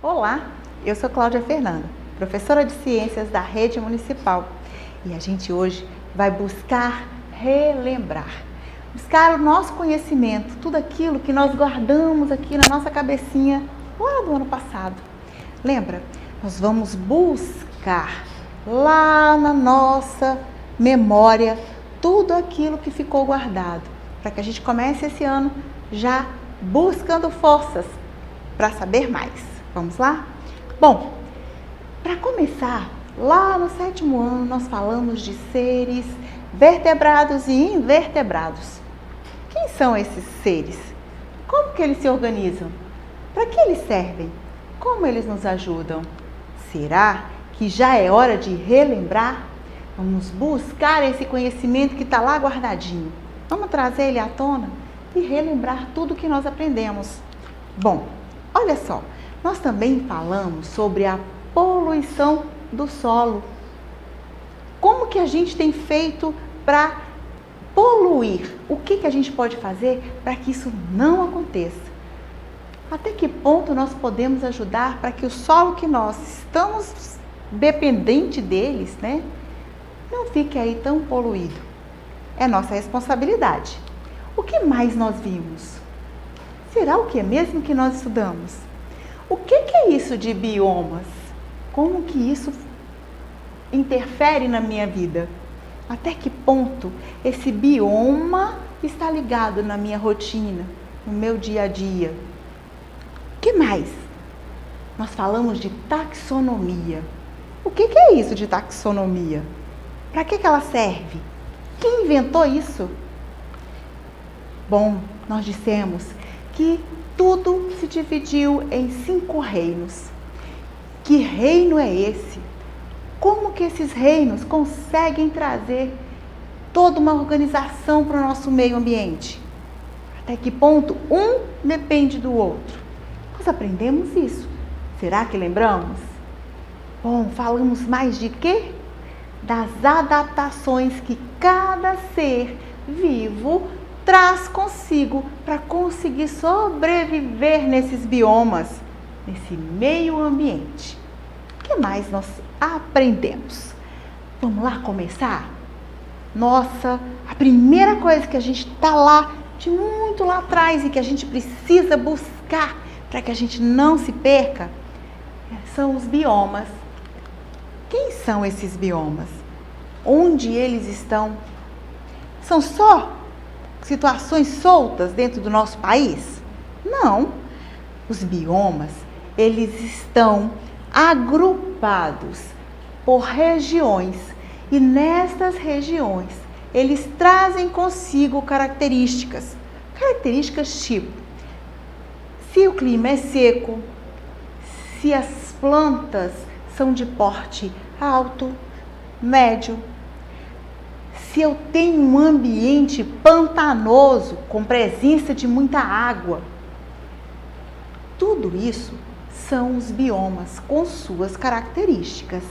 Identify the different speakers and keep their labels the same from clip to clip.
Speaker 1: Olá, eu sou Cláudia Fernanda, professora de Ciências da Rede Municipal e a gente hoje vai buscar relembrar, buscar o nosso conhecimento, tudo aquilo que nós guardamos aqui na nossa cabecinha lá do ano passado. Lembra? Nós vamos buscar lá na nossa memória tudo aquilo que ficou guardado, para que a gente comece esse ano já buscando forças para saber mais. Vamos lá? Bom, para começar, lá no 7º ano nós falamos de seres vertebrados e invertebrados. Quem são esses seres? Como que eles se organizam? Para que eles servem? Como eles nos ajudam? Será que já é hora de relembrar? Vamos buscar esse conhecimento que está lá guardadinho. Vamos trazer ele à tona e relembrar tudo que nós aprendemos. Bom, olha só. Nós também falamos sobre a poluição do solo. Como que a gente tem feito para poluir? O que a gente pode fazer para que isso não aconteça? Até que ponto nós podemos ajudar para que o solo que nós estamos dependente deles, não fique aí tão poluído? É nossa responsabilidade. O que mais nós vimos? Será o que é mesmo que nós estudamos? O que é isso de biomas? Como que isso interfere na minha vida? Até que ponto esse bioma está ligado na minha rotina, no meu dia a dia? O que mais? Nós falamos de taxonomia. O que é isso de taxonomia? Para que ela serve? Quem inventou isso? Bom, nós dissemos que tudo se dividiu em 5 reinos. Que reino é esse? Como que esses reinos conseguem trazer toda uma organização para o nosso meio ambiente? Até que ponto um depende do outro? Nós aprendemos isso. Será que lembramos? Bom, falamos mais de quê? Das adaptações que cada ser vivo traz consigo para conseguir sobreviver nesses biomas, nesse meio ambiente. O que mais nós aprendemos? Vamos lá começar? Nossa, a primeira coisa que a gente está lá, de muito lá atrás e que a gente precisa buscar para que a gente não se perca, são os biomas. Quem são esses biomas? Onde eles estão? São só situações soltas dentro do nosso país? Não. Os biomas, eles estão agrupados por regiões e nestas regiões eles trazem consigo características tipo, se o clima é seco, se as plantas são de porte alto, médio, se eu tenho um ambiente pantanoso, com presença de muita água. Tudo isso são os biomas com suas características.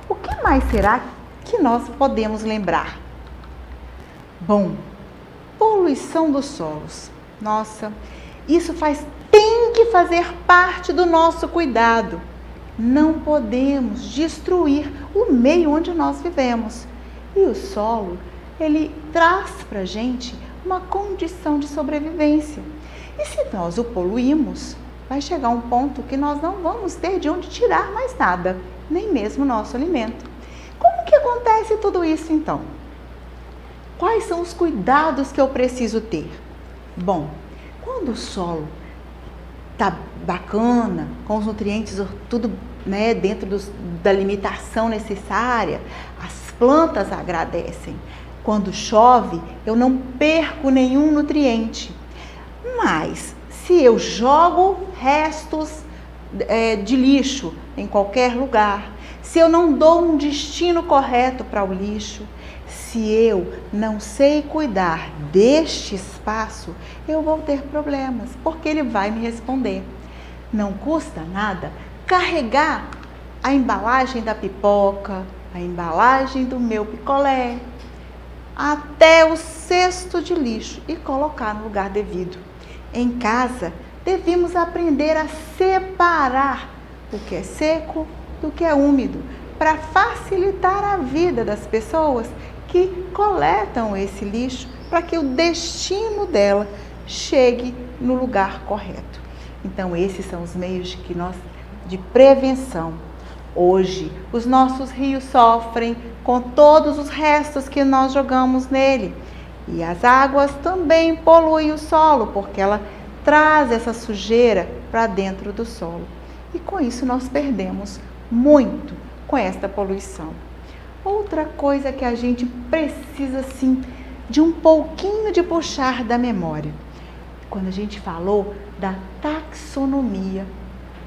Speaker 1: O que mais será que nós podemos lembrar? Bom, poluição dos solos. Nossa, isso tem que fazer parte do nosso cuidado. Não podemos destruir o meio onde nós vivemos. E o solo, ele traz para a gente uma condição de sobrevivência. E se nós o poluímos, vai chegar um ponto que nós não vamos ter de onde tirar mais nada, nem mesmo o nosso alimento. Como que acontece tudo isso então? Quais são os cuidados que eu preciso ter? Bom, quando o solo está bacana, com os nutrientes tudo dentro da limitação necessária, as plantas agradecem. Quando chove, eu não perco nenhum nutriente. Mas, se eu jogo restos de lixo em qualquer lugar, se eu não dou um destino correto para o lixo, se eu não sei cuidar deste espaço, eu vou ter problemas, porque ele vai me responder. Não custa nada carregar a embalagem da pipoca, a embalagem do meu picolé, até o cesto de lixo e colocar no lugar devido. Em casa, devemos aprender a separar o que é seco do que é úmido, para facilitar a vida das pessoas que coletam esse lixo, para que o destino dela chegue no lugar correto. Então, esses são os meios de prevenção. Hoje, os nossos rios sofrem com todos os restos que nós jogamos nele. E as águas também poluem o solo, porque ela traz essa sujeira para dentro do solo. E com isso nós perdemos muito com esta poluição. Outra coisa que a gente precisa, sim, de um pouquinho de puxar da memória. Quando a gente falou da taxonomia.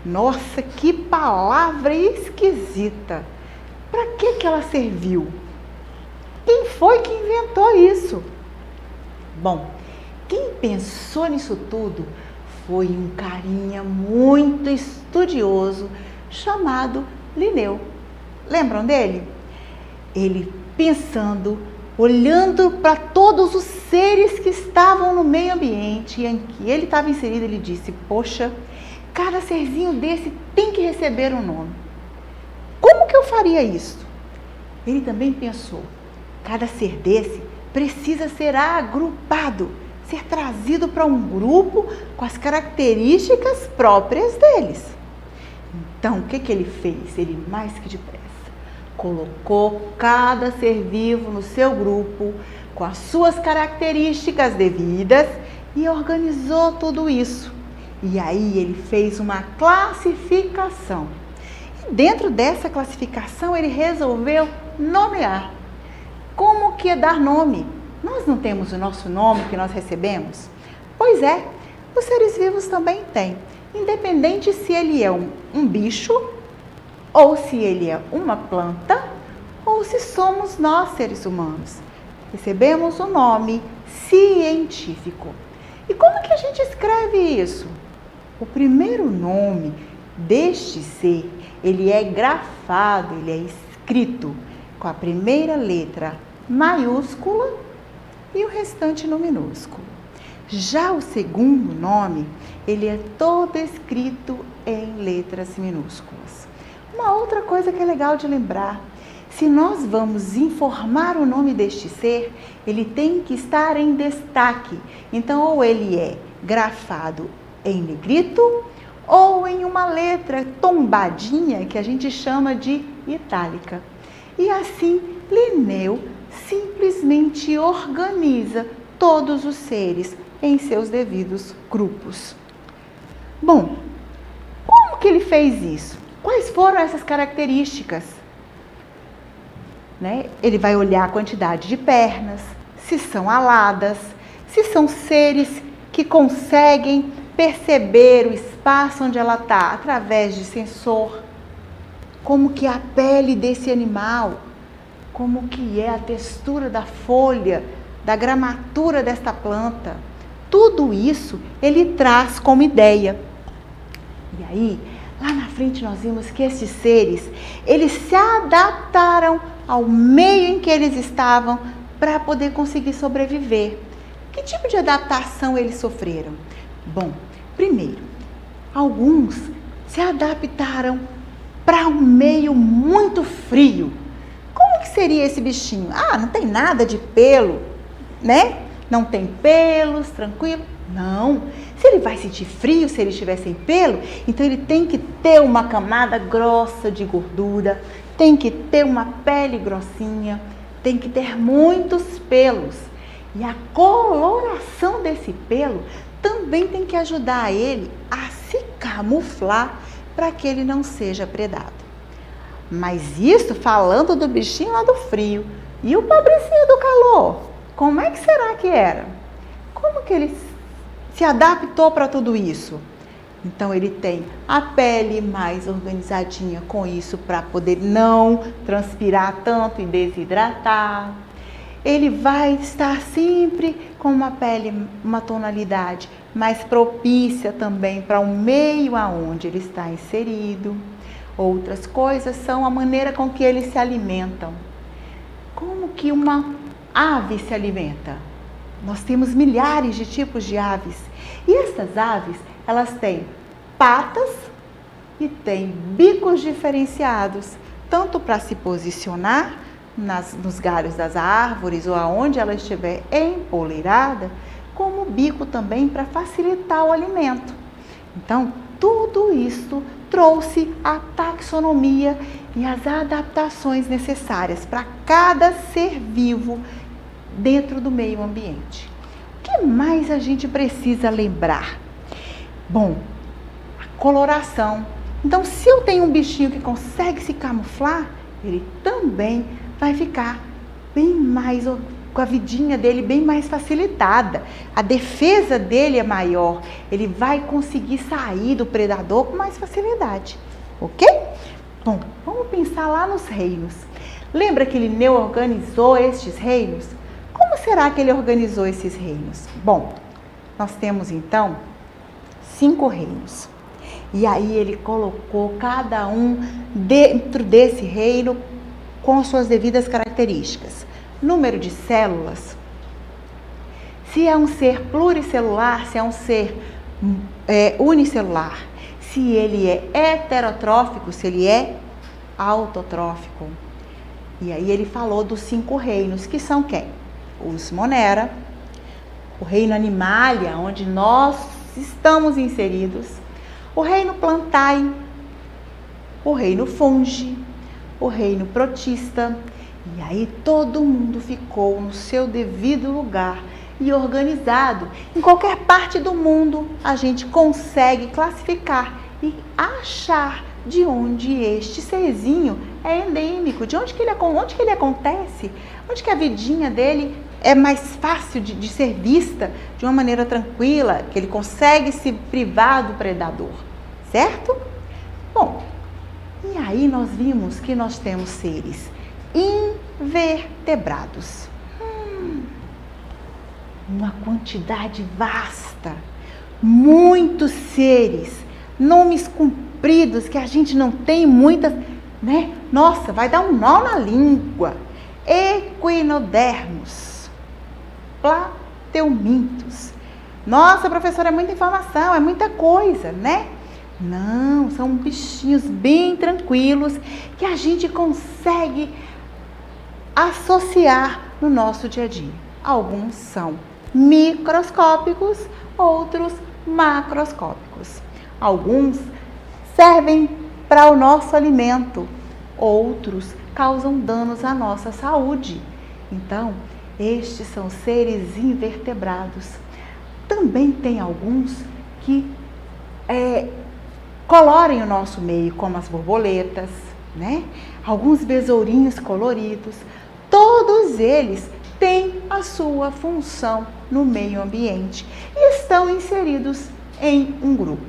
Speaker 1: Nossa, que palavra esquisita! Para que ela serviu? Quem foi que inventou isso? Bom, quem pensou nisso tudo foi um carinha muito estudioso chamado Linneu. Lembram dele? Ele pensando, olhando para todos os seres que estavam no meio ambiente em que ele estava inserido, ele disse: poxa, cada serzinho desse tem que receber um nome. Como que eu faria isso? Ele também pensou, cada ser desse precisa ser agrupado, ser trazido para um grupo com as características próprias deles. Então, o que ele fez? Ele, mais que depressa, colocou cada ser vivo no seu grupo, com as suas características devidas, e organizou tudo isso. E aí ele fez uma classificação. E dentro dessa classificação ele resolveu nomear. Como que é dar nome? Nós não temos o nosso nome que nós recebemos? Pois é, os seres vivos também têm. Independente se ele é um bicho, ou se ele é uma planta, ou se somos nós seres humanos. Recebemos um nome científico. E como que a gente escreve isso? O primeiro nome deste ser, ele é grafado, ele é escrito com a primeira letra maiúscula e o restante no minúsculo. Já o segundo nome, ele é todo escrito em letras minúsculas. Uma outra coisa que é legal de lembrar, se nós vamos informar o nome deste ser, ele tem que estar em destaque. Então, ou ele é grafado em negrito, ou em uma letra tombadinha, que a gente chama de itálica. E assim, Linneu simplesmente organiza todos os seres em seus devidos grupos. Bom, como que ele fez isso? Quais foram essas características? Ele vai olhar a quantidade de pernas, se são aladas, se são seres que conseguem perceber o espaço onde ela está através de sensor, como que é a pele desse animal, como que é a textura da folha, da gramatura desta planta. Tudo isso ele traz como ideia. E aí, lá na frente nós vimos que esses seres, eles se adaptaram ao meio em que eles estavam para poder conseguir sobreviver. Que tipo de adaptação eles sofreram? Bom, primeiro, alguns se adaptaram para um meio muito frio. Como que seria esse bichinho? Ah, não tem nada de pelo, né? Não tem pelos, tranquilo? Não. Se ele vai sentir frio, se ele estiver sem pelo, então ele tem que ter uma camada grossa de gordura, tem que ter uma pele grossinha, tem que ter muitos pelos. E a coloração desse pelo também tem que ajudar ele a se camuflar para que ele não seja predado. Mas isso falando do bichinho lá do frio. E o pobrecinho do calor? Como é que será que era? Como que ele se adaptou para tudo isso? Então ele tem a pele mais organizadinha com isso para poder não transpirar tanto e desidratar. Ele vai estar sempre com uma pele, uma tonalidade mais propícia também para o meio aonde ele está inserido. Outras coisas são a maneira com que eles se alimentam. Como que uma ave se alimenta? Nós temos milhares de tipos de aves. E essas aves, elas têm patas e tem bicos diferenciados, tanto para se posicionar nos galhos das árvores ou aonde ela estiver empoleirada, como o bico também para facilitar o alimento. Então, tudo isso trouxe a taxonomia e as adaptações necessárias para cada ser vivo dentro do meio ambiente. O que mais a gente precisa lembrar? Bom, a coloração. Então, se eu tenho um bichinho que consegue se camuflar, ele também vai ficar bem mais, com a vidinha dele bem mais facilitada. A defesa dele é maior, ele vai conseguir sair do predador com mais facilidade, ok? Bom, vamos pensar lá nos reinos. Lembra que Linneu organizou estes reinos? Como será que ele organizou esses reinos? Bom, nós temos então 5 reinos. E aí ele colocou cada um dentro desse reino com suas devidas características. Número de células, se é um ser pluricelular, se é um ser unicelular, se ele é heterotrófico, se ele é autotrófico. E aí ele falou dos 5 reinos, que são quem? Os Monera, o reino Animalia, onde nós estamos inseridos, o reino Plantae, o reino Fungi, o reino Protista. E aí todo mundo ficou no seu devido lugar e organizado. Em qualquer parte do mundo a gente consegue classificar e achar de onde este serzinho é endêmico, de onde que ele acontece, onde que a vidinha dele é mais fácil de ser vista de uma maneira tranquila, que ele consegue se privar do predador, certo? Bom, e aí nós vimos que nós temos seres invertebrados. Uma quantidade vasta, muitos seres, nomes compridos que a gente não tem muitas, né? Nossa, vai dar um nó na língua. Equinodermos, plateumintos. Nossa, professora, é muita informação, é muita coisa, né? Não, são bichinhos bem tranquilos que a gente consegue associar no nosso dia a dia. Alguns são microscópicos, outros macroscópicos. Alguns servem para o nosso alimento, outros causam danos à nossa saúde. Então, estes são seres invertebrados. Também tem alguns que colorem o nosso meio, como as borboletas, né? Alguns besourinhos coloridos. Todos eles têm a sua função no meio ambiente e estão inseridos em um grupo.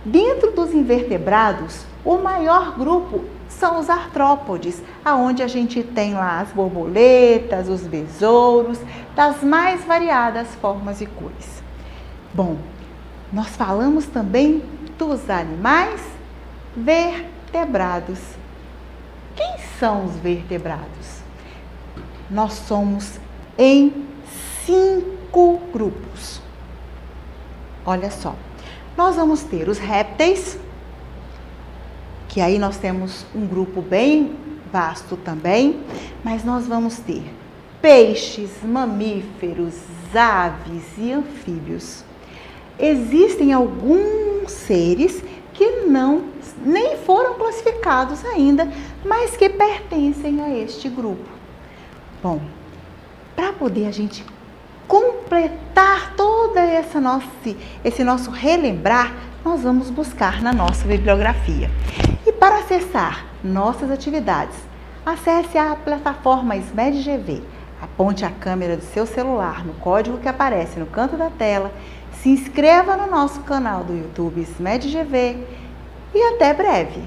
Speaker 1: Dentro dos invertebrados, o maior grupo são os artrópodes, aonde a gente tem lá as borboletas, os besouros, das mais variadas formas e cores. Bom, nós falamos também dos animais vertebrados. Quem são os vertebrados? Nós somos em 5 grupos. Olha só, nós vamos ter os répteis, que aí nós temos um grupo bem vasto também, mas nós vamos ter peixes, mamíferos, aves e anfíbios. Existem alguns seres que nem foram classificados ainda, mas que pertencem a este grupo. Bom, para poder a gente completar toda esse nosso relembrar, nós vamos buscar na nossa bibliografia. E para acessar nossas atividades, acesse a plataforma SMED-GV, aponte a câmera do seu celular no código que aparece no canto da tela, se inscreva no nosso canal do YouTube SMED-GV e até breve!